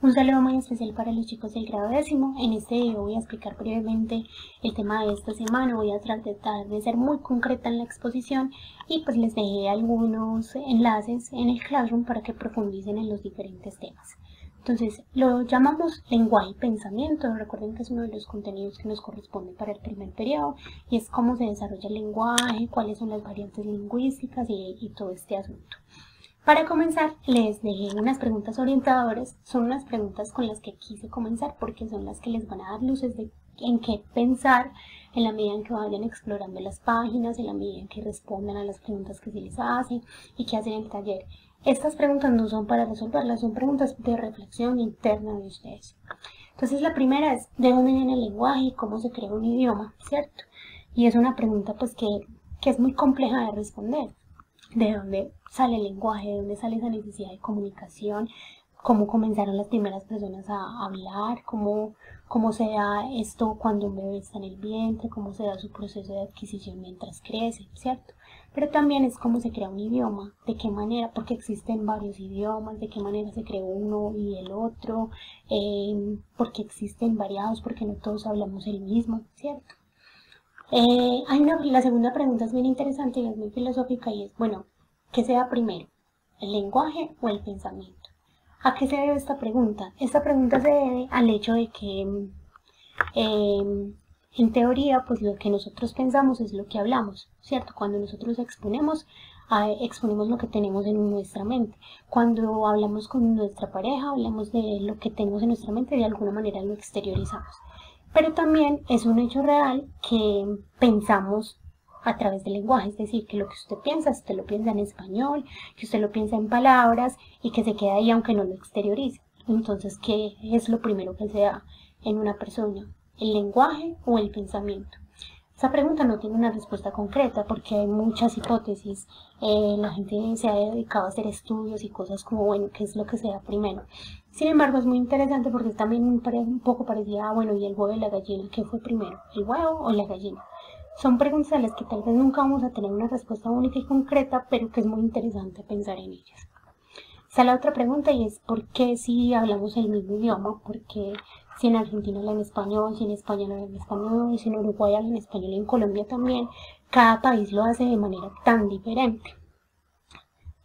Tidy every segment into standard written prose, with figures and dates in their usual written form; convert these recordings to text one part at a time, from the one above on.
Un saludo muy especial para los chicos del grado décimo. En este video voy a explicar brevemente el tema de esta semana. Voy a tratar de ser muy concreta en la exposición y pues les dejé algunos enlaces en el Classroom para que profundicen en los diferentes temas. Entonces, lo llamamos lenguaje y pensamiento. Recuerden que es uno de los contenidos que nos corresponde para el primer periodo y es cómo se desarrolla el lenguaje, cuáles son las variantes lingüísticas y todo este asunto. Para comenzar, les dejé unas preguntas orientadoras. Son unas preguntas con las que quise comenzar porque son las que les van a dar luces de en qué pensar en la medida en que vayan explorando las páginas, en la medida en que respondan a las preguntas que se les hace y que hacen en el taller. Estas preguntas no son para resolverlas, son preguntas de reflexión interna de ustedes. Entonces la primera es, ¿de dónde viene el lenguaje y cómo se crea un idioma? ¿Cierto? Y es una pregunta pues que es muy compleja de responder. ¿De dónde sale el lenguaje? ¿De dónde sale esa necesidad de comunicación? ¿Cómo comenzaron las primeras personas a hablar? ¿Cómo se da esto cuando un bebé está en el vientre? ¿Cómo se da su proceso de adquisición mientras crece? ¿Cierto? Pero también es cómo se crea un idioma, de qué manera, porque existen varios idiomas, de qué manera se creó uno y el otro, porque existen variados, porque no todos hablamos el mismo, ¿cierto? La segunda pregunta es bien interesante y es muy filosófica y es, bueno, ¿qué se da primero? ¿El lenguaje o el pensamiento? ¿A qué se debe esta pregunta? Esta pregunta se debe al hecho de que en teoría, pues lo que nosotros pensamos es lo que hablamos, ¿cierto? Cuando nosotros exponemos lo que tenemos en nuestra mente. Cuando hablamos con nuestra pareja, hablamos de lo que tenemos en nuestra mente y de alguna manera lo exteriorizamos. Pero también es un hecho real que pensamos a través del lenguaje, es decir, que lo que usted lo piensa en español, que usted lo piensa en palabras y que se queda ahí aunque no lo exteriorice. Entonces, ¿qué es lo primero que se da en una persona? ¿El lenguaje o el pensamiento? Esa pregunta no tiene una respuesta concreta porque hay muchas hipótesis. La gente se ha dedicado a hacer estudios y cosas como, bueno, ¿qué es lo que se da primero? Sin embargo, es muy interesante porque también un poco parecía, bueno, ¿y el huevo y la gallina? ¿Qué fue primero? ¿El huevo o la gallina? Son preguntas a las que tal vez nunca vamos a tener una respuesta única y concreta, pero que es muy interesante pensar en ellas. Está la otra pregunta y es ¿por qué si hablamos el mismo idioma? Porque si en Argentina hablan español, si en España hablan español, si en Uruguay hablan español y en Colombia también, cada país lo hace de manera tan diferente.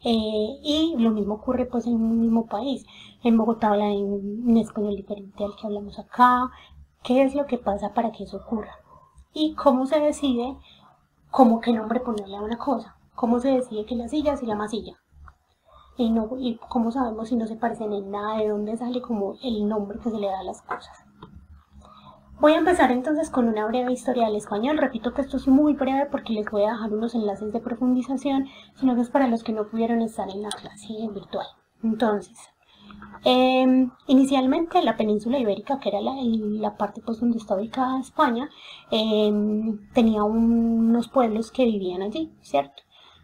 Y lo mismo ocurre pues en un mismo país. En Bogotá hablan en un español diferente al que hablamos acá. ¿Qué es lo que pasa para que eso ocurra? Y cómo se decide, qué nombre ponerle a una cosa. Cómo se decide que la silla se llama silla. Y cómo sabemos si no se parecen en nada, de dónde sale como el nombre que se le da a las cosas. Voy a empezar entonces con una breve historia del español. Repito que esto es muy breve porque les voy a dejar unos enlaces de profundización, sino que es para los que no pudieron estar en la clase virtual. Entonces, inicialmente la península ibérica, que era la parte pues donde está ubicada España, tenía unos pueblos que vivían allí, ¿cierto?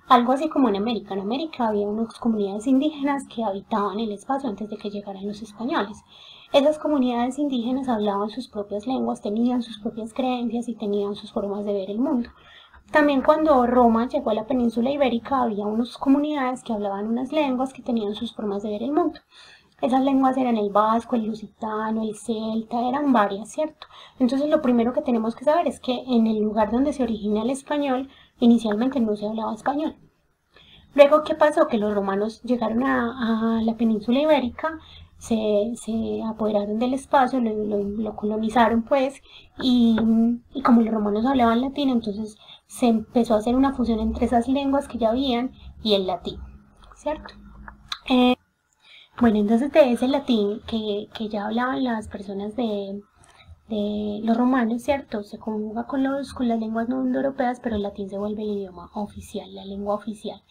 Algo así como en América. En América había unas comunidades indígenas que habitaban el espacio antes de que llegaran los españoles. Esas comunidades indígenas hablaban sus propias lenguas, tenían sus propias creencias y tenían sus formas de ver el mundo. También cuando Roma llegó a la península ibérica había unas comunidades que hablaban unas lenguas que tenían sus formas de ver el mundo. Esas lenguas eran el vasco, el lusitano, el celta, eran varias, ¿cierto? Entonces lo primero que tenemos que saber es que en el lugar donde se origina el español, inicialmente no se hablaba español. Luego, ¿qué pasó? Que los romanos llegaron a la península ibérica, se apoderaron del espacio, lo colonizaron pues, y como los romanos hablaban latín, entonces se empezó a hacer una fusión entre esas lenguas que ya habían y el latín, ¿cierto? Bueno, entonces de ese latín que ya hablaban las personas de los romanos, ¿cierto? Se conjuga con las lenguas no indoeuropeas, pero el latín se vuelve el idioma oficial, la lengua oficial.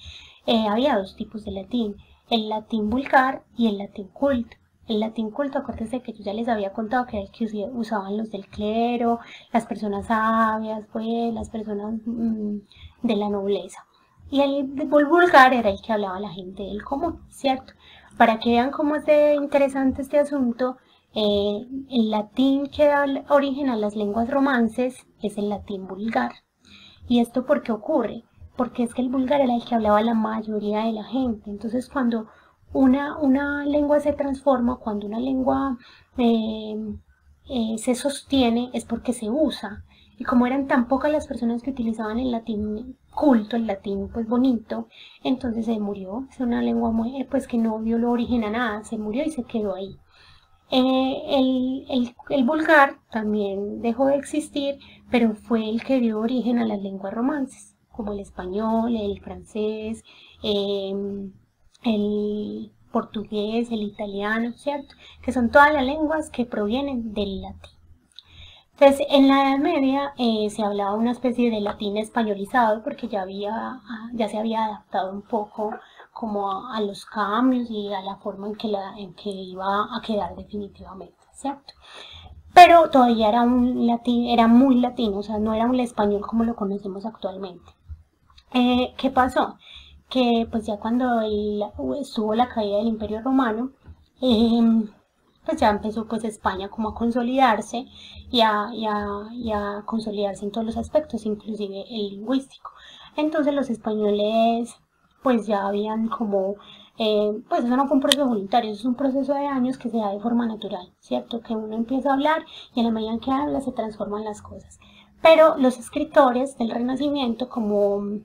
Había dos tipos de latín, el latín vulgar y el latín culto. El latín culto, acuérdense que yo ya les había contado que era el que usaban los del clero, las personas sabias, pues, las personas de la nobleza. Y el vulgar era el que hablaba la gente del común, ¿cierto? Para que vean cómo es interesante este asunto, el latín que da origen a las lenguas romances es el latín vulgar. ¿Y esto por qué ocurre? Porque es que el vulgar era el que hablaba la mayoría de la gente. Entonces cuando una lengua se transforma cuando una lengua se sostiene, es porque se usa. Y como eran tan pocas las personas que utilizaban el latín culto, el latín pues bonito, entonces se murió. Es una lengua muy, pues que no dio origen a nada, se murió y se quedó ahí. El vulgar también dejó de existir, pero fue el que dio origen a las lenguas romances, como el español, el francés, el portugués, el italiano, ¿cierto? Que son todas las lenguas que provienen del latín. Entonces, en la Edad Media se hablaba una especie de latín españolizado porque ya se había adaptado un poco como a los cambios y a la forma en que iba a quedar definitivamente, ¿cierto? Pero todavía era un latín, era muy latino, o sea, no era un español como lo conocemos actualmente. ¿Qué pasó? Que pues ya cuando estuvo la caída del Imperio Romano, pues ya empezó pues España como a consolidarse y a consolidarse en todos los aspectos, inclusive el lingüístico. Entonces los españoles pues ya habían como, pues eso no fue un proceso voluntario, eso es un proceso de años que se da de forma natural, ¿cierto? Que uno empieza a hablar y a la medida que habla se transforman las cosas. Pero los escritores del Renacimiento como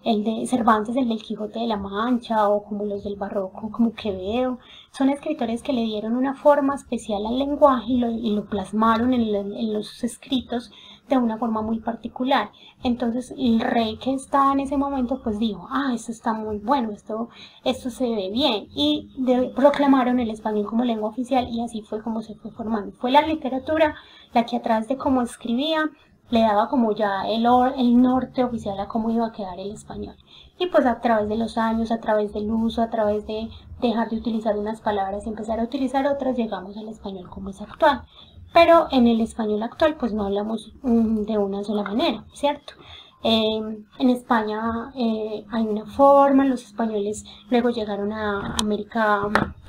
el de Cervantes, el del Quijote de la Mancha, o como los del Barroco, como Quevedo, son escritores que le dieron una forma especial al lenguaje y lo plasmaron en los escritos de una forma muy particular. Entonces el rey que estaba en ese momento pues dijo, esto está muy bueno, esto se ve bien, y proclamaron el español como lengua oficial, y así fue como se fue formando. Fue la literatura la que, atrás de cómo escribía, le daba como ya el norte oficial a cómo iba a quedar el español. Y pues a través de los años, a través del uso, a través de dejar de utilizar unas palabras y empezar a utilizar otras, llegamos al español como es actual. Pero en el español actual pues no hablamos de una sola manera, ¿cierto? En España hay una forma, los españoles luego llegaron a América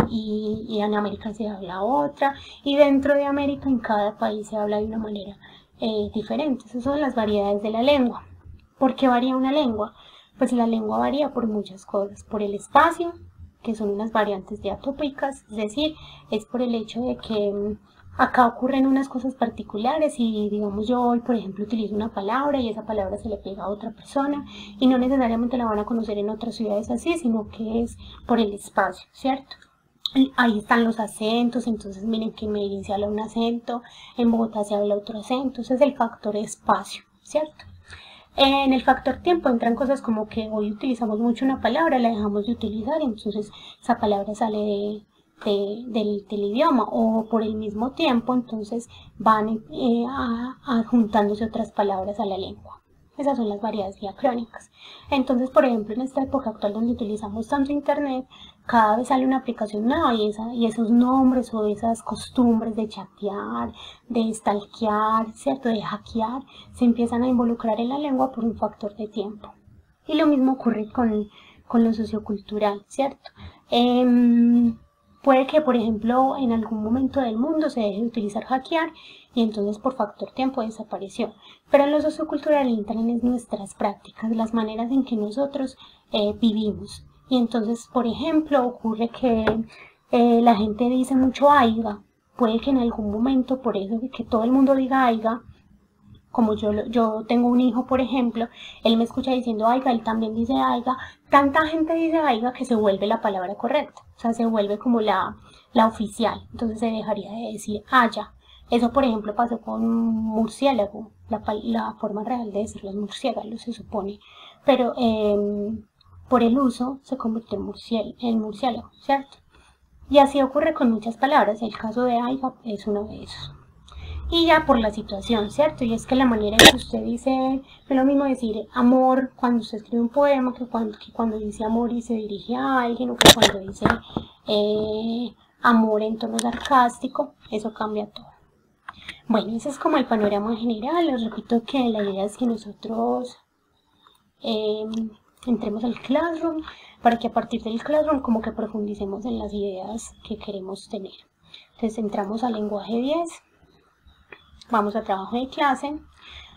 y en América se habla otra, y dentro de América en cada país se habla de una manera diferentes. Esas son las variedades de la lengua. ¿Por qué varía una lengua? Pues la lengua varía por muchas cosas. Por el espacio, que son unas variantes diatópicas, es decir, es por el hecho de que acá ocurren unas cosas particulares y digamos yo hoy por ejemplo utilizo una palabra y esa palabra se le pega a otra persona y no necesariamente la van a conocer en otras ciudades así, sino que es por el espacio, ¿cierto? Ahí están los acentos, entonces miren que en Medellín se habla un acento, en Bogotá se habla otro acento, ese es el factor espacio, ¿cierto? En el factor tiempo entran cosas como que hoy utilizamos mucho una palabra, la dejamos de utilizar, entonces esa palabra sale del idioma, o por el mismo tiempo, entonces van adjuntándose otras palabras a la lengua. Esas son las variedades diacrónicas. Entonces, por ejemplo, en esta época actual donde utilizamos tanto internet, cada vez sale una aplicación nueva y esos nombres o esas costumbres de chatear, de stalkear, ¿cierto? De hackear, se empiezan a involucrar en la lengua por un factor de tiempo. Y lo mismo ocurre con lo sociocultural, ¿cierto? Puede que, por ejemplo, en algún momento del mundo se deje de utilizar hackear y entonces por factor tiempo desapareció. Pero en lo sociocultural entran en nuestras prácticas, las maneras en que nosotros vivimos. Y entonces, por ejemplo, ocurre que la gente dice mucho aiga. Puede que en algún momento, por eso de que todo el mundo diga aiga, como yo tengo un hijo, por ejemplo, él me escucha diciendo aiga, él también dice aiga, tanta gente dice aiga que se vuelve la palabra correcta, o sea, se vuelve como la oficial, entonces se dejaría de decir haya. Eso, por ejemplo, pasó con murciélago, la forma real de decirlo es murciélago, se supone, pero por el uso se convirtió en murciélago, ¿cierto? Y así ocurre con muchas palabras, el caso de aiga es uno de esos. Y ya por la situación, ¿cierto? Y es que la manera en que usted dice, es lo mismo decir amor cuando usted escribe un poema que cuando dice amor y se dirige a alguien, o que cuando dice amor en tono sarcástico, eso cambia todo. Bueno, ese es como el panorama general. Les repito que la idea es que nosotros entremos al Classroom para que a partir del Classroom como que profundicemos en las ideas que queremos tener. Entonces entramos al lenguaje 10. Vamos a trabajo de clase.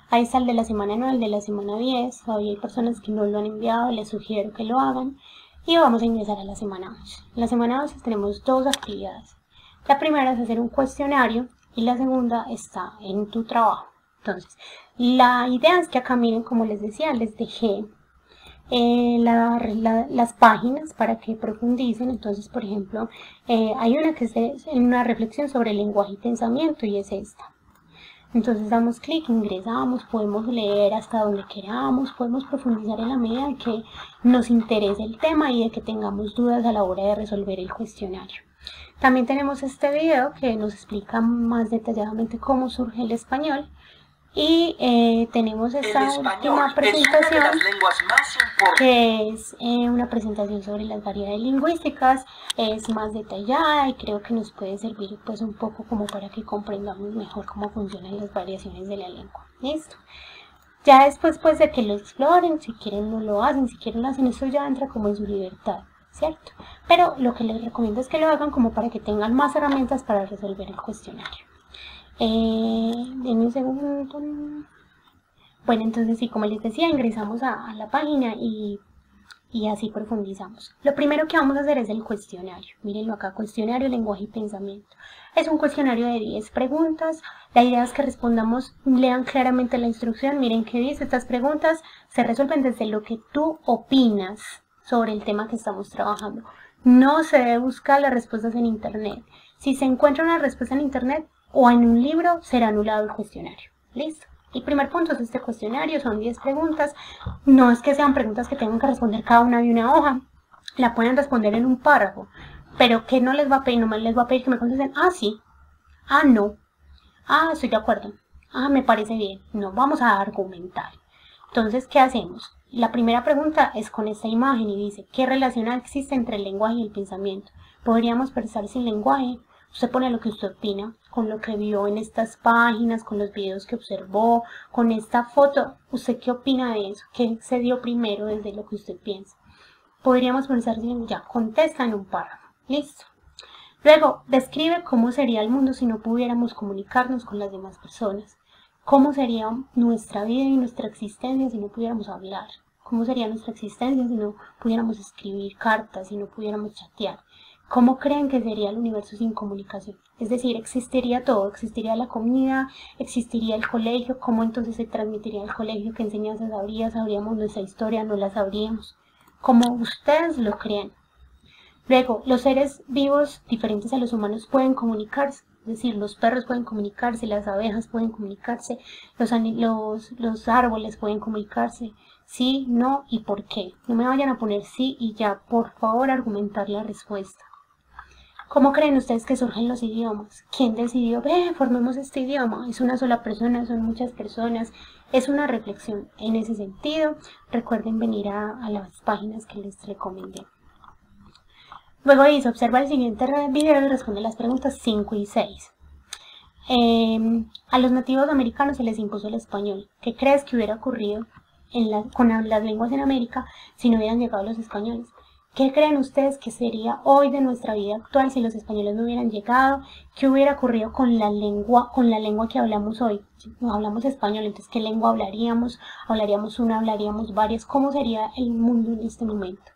Ahí está el de la semana 9, el de la semana 10. Todavía hay personas que no lo han enviado, les sugiero que lo hagan. y vamos a ingresar a la semana 11. En la semana 11 tenemos dos actividades. La primera es hacer un cuestionario y la segunda está en tu trabajo. Entonces, la idea es que acá miren, como les decía, les dejé las páginas para que profundicen. Entonces, por ejemplo, hay una que es una reflexión sobre el lenguaje y pensamiento y es esta. Entonces damos clic, ingresamos, podemos leer hasta donde queramos, podemos profundizar en la medida de que nos interese el tema y de que tengamos dudas a la hora de resolver el cuestionario. También tenemos este video que nos explica más detalladamente cómo surge el español. Y tenemos esta última presentación, que es una presentación sobre las variedades lingüísticas. Es más detallada y creo que nos puede servir pues un poco como para que comprendamos mejor cómo funcionan las variaciones de la lengua. Listo. Ya después pues de que lo exploren, si quieren no lo hacen, si quieren lo hacen, esto ya entra como en su libertad, ¿cierto? Pero lo que les recomiendo es que lo hagan como para que tengan más herramientas para resolver el cuestionario. Denme un segundo. Bueno, entonces sí, como les decía, ingresamos a la página y así profundizamos. Lo primero que vamos a hacer es el cuestionario. Mírenlo acá, cuestionario, lenguaje y pensamiento. Es un cuestionario de 10 preguntas. La idea es que respondamos, lean claramente la instrucción. Miren qué dice, estas preguntas se resuelven desde lo que tú opinas sobre el tema que estamos trabajando. No se debe buscar las respuestas en internet. Si se encuentra una respuesta en internet o en un libro, será anulado el cuestionario. ¿Listo? El primer punto es este cuestionario, son 10 preguntas. No es que sean preguntas que tengan que responder cada una de una hoja. La pueden responder en un párrafo. Pero que no les va a pedir, nomás les va a pedir que me contesten, ah, sí, ah, no, ah, estoy de acuerdo, ah, me parece bien. No, vamos a argumentar. Entonces, ¿qué hacemos? La primera pregunta es con esta imagen y dice, ¿qué relación existe entre el lenguaje y el pensamiento? ¿Podríamos pensar sin lenguaje? Usted pone lo que usted opina, con lo que vio en estas páginas, con los videos que observó, con esta foto. ¿Usted qué opina de eso? ¿Qué se dio primero desde lo que usted piensa? Podríamos pensar sin, ya, contesta en un párrafo. Listo. Luego, describe cómo sería el mundo si no pudiéramos comunicarnos con las demás personas. ¿Cómo sería nuestra vida y nuestra existencia si no pudiéramos hablar? ¿Cómo sería nuestra existencia si no pudiéramos escribir cartas, si no pudiéramos chatear? ¿Cómo creen que sería el universo sin comunicación? Es decir, existiría todo, existiría la comida, existiría el colegio. ¿Cómo entonces se transmitiría el colegio? ¿Qué enseñanzas habría? ¿Sabríamos nuestra historia? ¿No la sabríamos? Como ustedes lo creen. Luego, los seres vivos diferentes a los humanos pueden comunicarse. Es decir, los perros pueden comunicarse, las abejas pueden comunicarse, los árboles pueden comunicarse. Sí, no y por qué. No me vayan a poner sí y ya, por favor, argumentar la respuesta. ¿Cómo creen ustedes que surgen los idiomas? ¿Quién decidió? Formemos este idioma. ¿Es una sola persona? ¿Son muchas personas? Es una reflexión en ese sentido. Recuerden venir a las páginas que les recomendé. Luego dice, observa el siguiente video y responde las preguntas 5 y 6. A los nativos americanos se les impuso el español. ¿Qué crees que hubiera ocurrido con las lenguas en América si no hubieran llegado los españoles? ¿Qué creen ustedes que sería hoy de nuestra vida actual si los españoles no hubieran llegado? ¿Qué hubiera ocurrido con la lengua que hablamos hoy? Si no hablamos español, entonces ¿qué lengua hablaríamos? ¿Hablaríamos una? ¿Hablaríamos varias? ¿Cómo sería el mundo en este momento?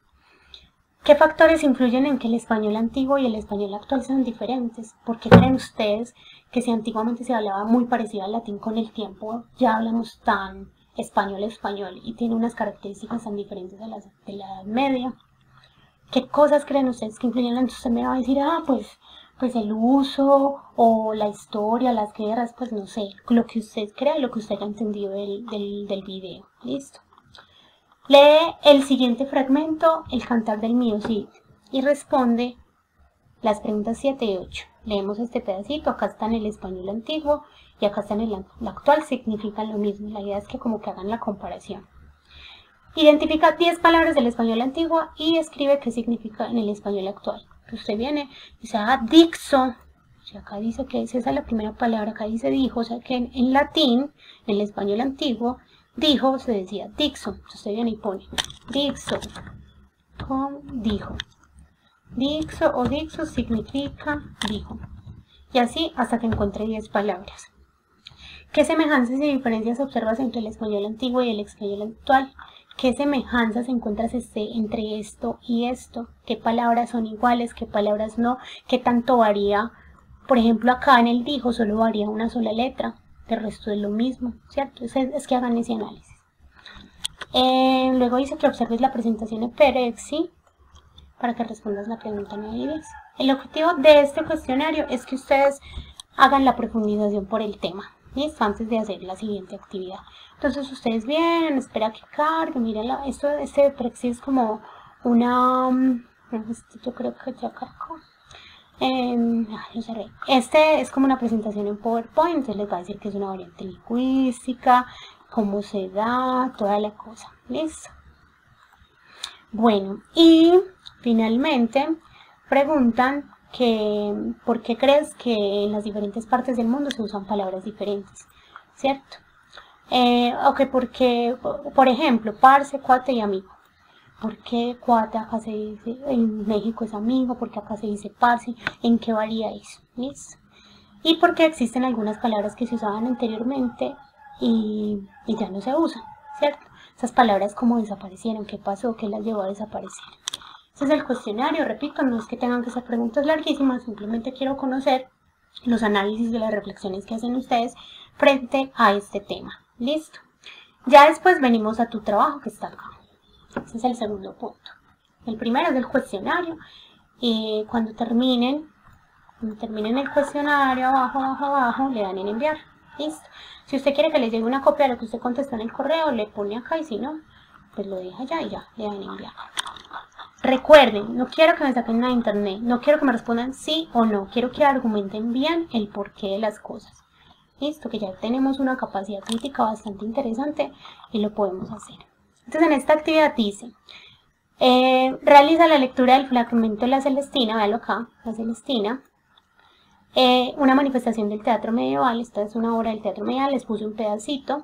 ¿Qué factores influyen en que el español antiguo y el español actual sean diferentes? ¿Por qué creen ustedes que si antiguamente se hablaba muy parecido al latín, con el tiempo ya hablamos tan español y tiene unas características tan diferentes a las de la Edad Media? ¿Qué cosas creen ustedes que influyen? Entonces usted me va a decir, pues el uso o la historia, las guerras, pues no sé, lo que usted crea, lo que usted haya entendido del video. ¿Listo? Lee el siguiente fragmento, El cantar del mío Cid, y responde las preguntas 7 y 8. Leemos este pedacito, acá está en el español antiguo y acá está en el actual, significan lo mismo. La idea es que como que hagan la comparación. Identifica 10 palabras del español antiguo y escribe qué significa en el español actual. Usted viene y dice, dixo, o sea, acá dice que esa es la primera palabra, acá dice dijo, o sea que en latín, en el español antiguo, dijo se decía dixo. Usted viene y pone dixo, dijo. Dixo o dixo significa dijo. Y así hasta que encuentre 10 palabras. ¿Qué semejanzas y diferencias observas entre el español antiguo y el español actual? qué semejanzas encuentras entre esto y esto, qué palabras son iguales, qué palabras no, qué tanto varía. Por ejemplo, acá en el dijo solo varía una sola letra, el resto es lo mismo, ¿cierto? Es que hagan ese análisis. Luego dice que observes la presentación de Perexi para que respondas la pregunta 9 y 10. El objetivo de este cuestionario es que ustedes hagan la profundización por el tema, ¿listo? Antes de hacer la siguiente actividad. Entonces ustedes vienen, espera que cargue, miren, este Perexi es como una... yo creo que ya cargó. Lo cerré. Este es como una presentación en PowerPoint, entonces les va a decir que es una variante lingüística, cómo se da, toda la cosa, ¿listo? Bueno, y finalmente preguntan que ¿por qué crees que en las diferentes partes del mundo se usan palabras diferentes? ¿Cierto? Porque, por ejemplo, parce, cuate y amigo. ¿Por qué cuate acá se dice, en México es amigo? ¿Por qué acá se dice parce? ¿En qué varía eso? ¿Listo? Y por qué existen algunas palabras que se usaban anteriormente y ya no se usan, ¿cierto? Esas palabras como desaparecieron, ¿qué pasó? ¿Qué las llevó a desaparecer? Ese es el cuestionario, repito, no es que tengan que ser preguntas larguísimas, simplemente quiero conocer los análisis de las reflexiones que hacen ustedes frente a este tema. ¿Listo? Ya después venimos a tu trabajo que está acá. Ese es el segundo punto. El primero es el cuestionario. Y cuando terminen el cuestionario, abajo, le dan en enviar. ¿Listo? Si usted quiere que le llegue una copia de lo que usted contestó en el correo, le pone acá y si no, pues lo deja allá y ya, le dan en enviar. Recuerden, no quiero que me saquen nada de internet, no quiero que me respondan sí o no, quiero que argumenten bien el porqué de las cosas. Listo, que ya tenemos una capacidad crítica bastante interesante y lo podemos hacer. Entonces en esta actividad dice, realiza la lectura del fragmento de La Celestina, véalo acá, La Celestina, una manifestación del teatro medieval, esta es una obra del teatro medieval, les puse un pedacito,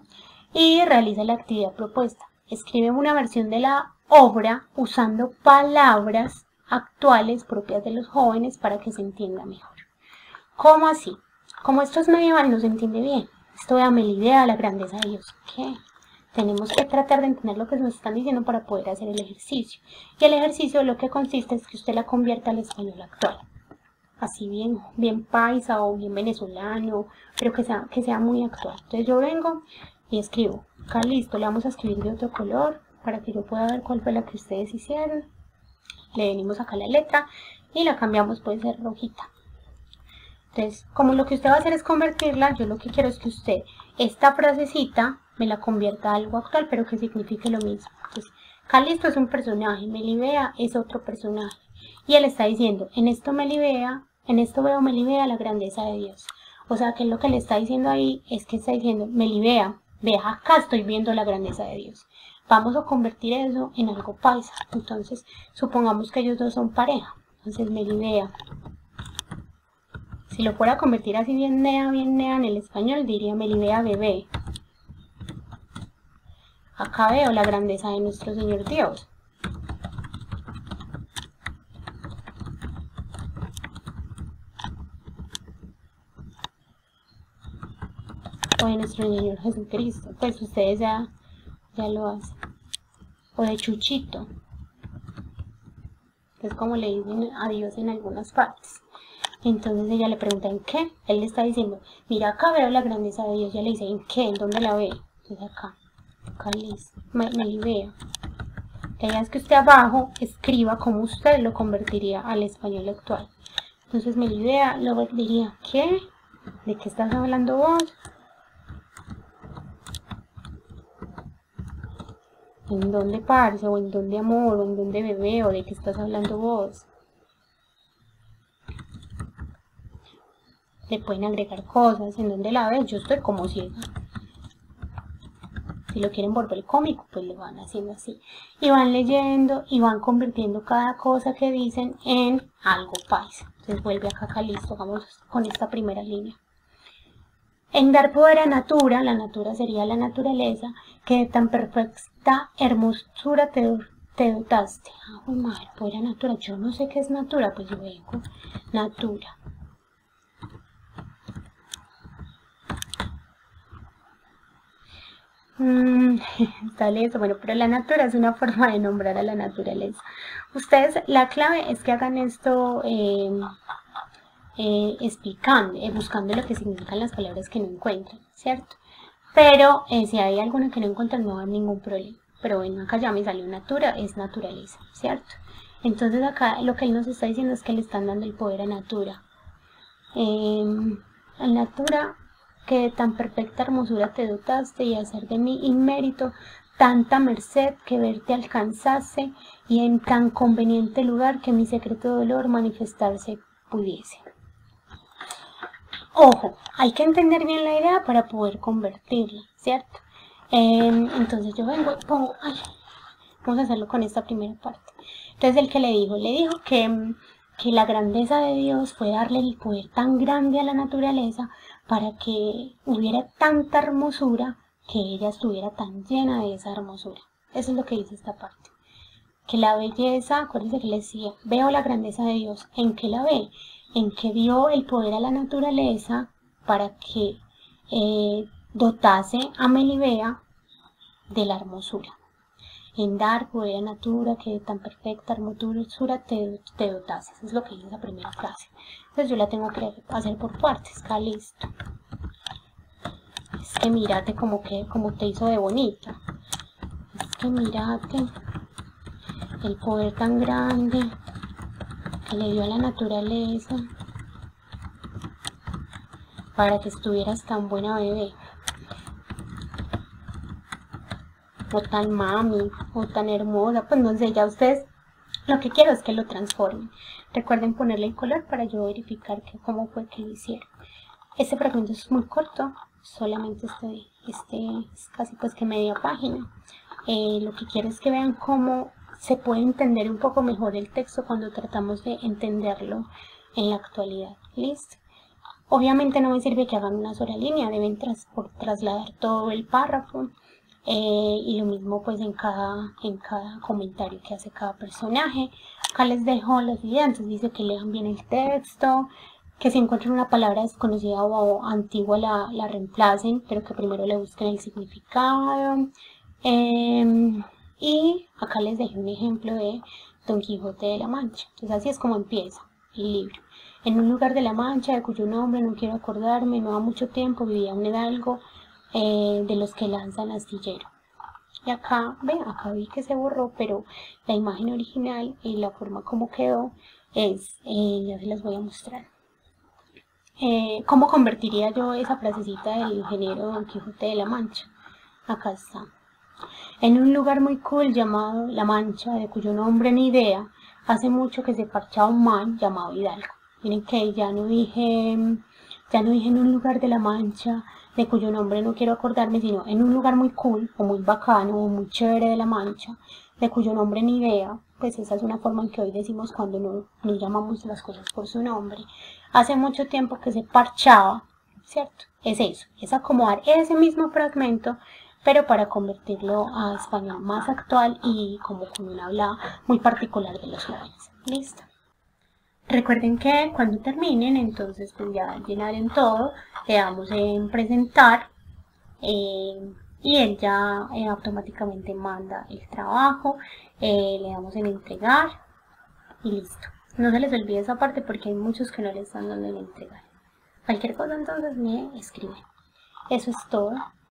y realiza la actividad propuesta. Escribe una versión de la obra usando palabras actuales propias de los jóvenes para que se entienda mejor. ¿Cómo así? Como esto es medieval, no se entiende bien. Esto da la idea de la grandeza de Dios. ¿Qué? Tenemos que tratar de entender lo que nos están diciendo para poder hacer el ejercicio. Y el ejercicio lo que consiste es que usted la convierta al español actual. Así bien paisa o bien venezolano, pero que sea muy actual. Entonces yo vengo y escribo, acá listo, le vamos a escribir de otro color para que yo pueda ver cuál fue la que ustedes hicieron. Le venimos acá la letra y la cambiamos, puede ser rojita. Entonces, como lo que usted va a hacer es convertirla, yo lo que quiero es que usted, esta frasecita, me la convierta a algo actual, pero que signifique lo mismo. Entonces, Calisto es un personaje, Melibea es otro personaje. Y él está diciendo, en esto veo Melibea la grandeza de Dios. O sea, que lo que le está diciendo ahí es que está diciendo, Melibea, vea, acá estoy viendo la grandeza de Dios. Vamos a convertir eso en algo paisa. Entonces, supongamos que ellos dos son pareja. Entonces, Melibea. Si lo fuera a convertir así bien nea en el español, diría Melibea bebé. Acá veo la grandeza de nuestro Señor Dios. O de nuestro Señor Jesucristo. Pues ustedes ya lo hacen. O de Chuchito. Es como le dicen a Dios en algunas partes. Entonces ella le pregunta ¿en qué? Él le está diciendo, mira acá veo la grandeza de Dios. Ella le dice, ¿en qué? ¿En dónde la ve? Entonces acá listo, Melibea. La idea es que usted abajo escriba como usted lo convertiría al español actual. Entonces Melibea luego diría, ¿qué? ¿De qué estás hablando vos? ¿En dónde parce? ¿O en dónde amor? ¿O en dónde bebé? ¿O de qué estás hablando vos? Le pueden agregar cosas. ¿En dónde la ves? Yo estoy como ciega. Si lo quieren volver cómico, pues lo van haciendo así. Y van leyendo y van convirtiendo cada cosa que dicen en algo paisa. Entonces vuelve acá listo, vamos con esta primera línea. En dar poder a natura, la natura sería la naturaleza, que de tan perfecta hermosura te dotaste. Ah, madre, poder a natura, yo no sé qué es natura, pues yo vengo, natura. Sale eso, bueno, pero la natura es una forma de nombrar a la naturaleza. Ustedes, la clave es que hagan esto explicando, buscando lo que significan las palabras que no encuentran, ¿cierto? Pero si hay alguna que no encuentran, no hay ningún problema. Pero bueno, acá ya me salió natura, es naturaleza, ¿cierto? Entonces acá lo que él nos está diciendo es que le están dando el poder a natura. A natura, que de tan perfecta hermosura te dotaste y hacer de mí inmérito tanta merced que verte alcanzase y en tan conveniente lugar que mi secreto dolor manifestarse pudiese. Ojo, hay que entender bien la idea para poder convertirla, ¿cierto? Entonces yo vengo y pongo, vamos a hacerlo con esta primera parte. Entonces el que le dijo que la grandeza de Dios fue darle el poder tan grande a la naturaleza para que hubiera tanta hermosura que ella estuviera tan llena de esa hermosura. Eso es lo que dice esta parte. Que la belleza, acuérdense que le decía, veo la grandeza de Dios. ¿En qué la ve? En que dio el poder a la naturaleza para que dotase a Melibea de la hermosura. En dar poder a natura que de tan perfecta hermosura te dotase. Eso es lo que dice esa primera frase. Entonces yo la tengo que hacer por partes. Está listo. Es que mírate como te hizo de bonita. Es que mírate el poder tan grande que le dio a la naturaleza para que estuvieras tan buena bebé, o tan mami, o tan hermosa, pues no sé, ya ustedes, lo que quiero es que lo transformen. Recuerden ponerle el color para yo verificar cómo fue que lo hicieron. Este fragmento es muy corto, solamente este es casi pues que media página. Lo que quiero es que vean cómo se puede entender un poco mejor el texto cuando tratamos de entenderlo en la actualidad. ¿Listo? Obviamente no me sirve que hagan una sola línea, deben trasladar todo el párrafo y lo mismo pues en cada comentario que hace cada personaje. Acá les dejo las ideas, entonces dice que lean bien el texto, que si encuentran una palabra desconocida o antigua la reemplacen, pero que primero le busquen el significado. Y acá les dejé un ejemplo de Don Quijote de la Mancha. Entonces así es como empieza el libro. En un lugar de la Mancha, de cuyo nombre no quiero acordarme, no ha mucho tiempo vivía un hidalgo de los que lanzan astillero. Y acá, ven, acá vi que se borró, pero la imagen original y la forma como quedó es, ya se las voy a mostrar. ¿Cómo convertiría yo esa frasecita del ingeniero Don Quijote de la Mancha? Acá está. En un lugar muy cool llamado La Mancha, de cuyo nombre ni idea, hace mucho que se parchaba un man llamado Hidalgo. Miren que ya no dije en un lugar de La Mancha, de cuyo nombre no quiero acordarme, sino en un lugar muy cool, o muy bacano, o muy chévere de La Mancha, de cuyo nombre ni idea. Pues esa es una forma en que hoy decimos cuando no llamamos las cosas por su nombre. Hace mucho tiempo que se parchaba, ¿cierto? Es eso, es acomodar ese mismo fragmento, pero para convertirlo a español más actual y como con un habla muy particular de los jóvenes. Listo. Recuerden que cuando terminen, entonces pues ya llenaron todo, le damos en presentar y él ya automáticamente manda el trabajo, le damos en entregar y listo. No se les olvide esa parte porque hay muchos que no le están dando en entregar. Cualquier cosa entonces me escriben. Eso es todo.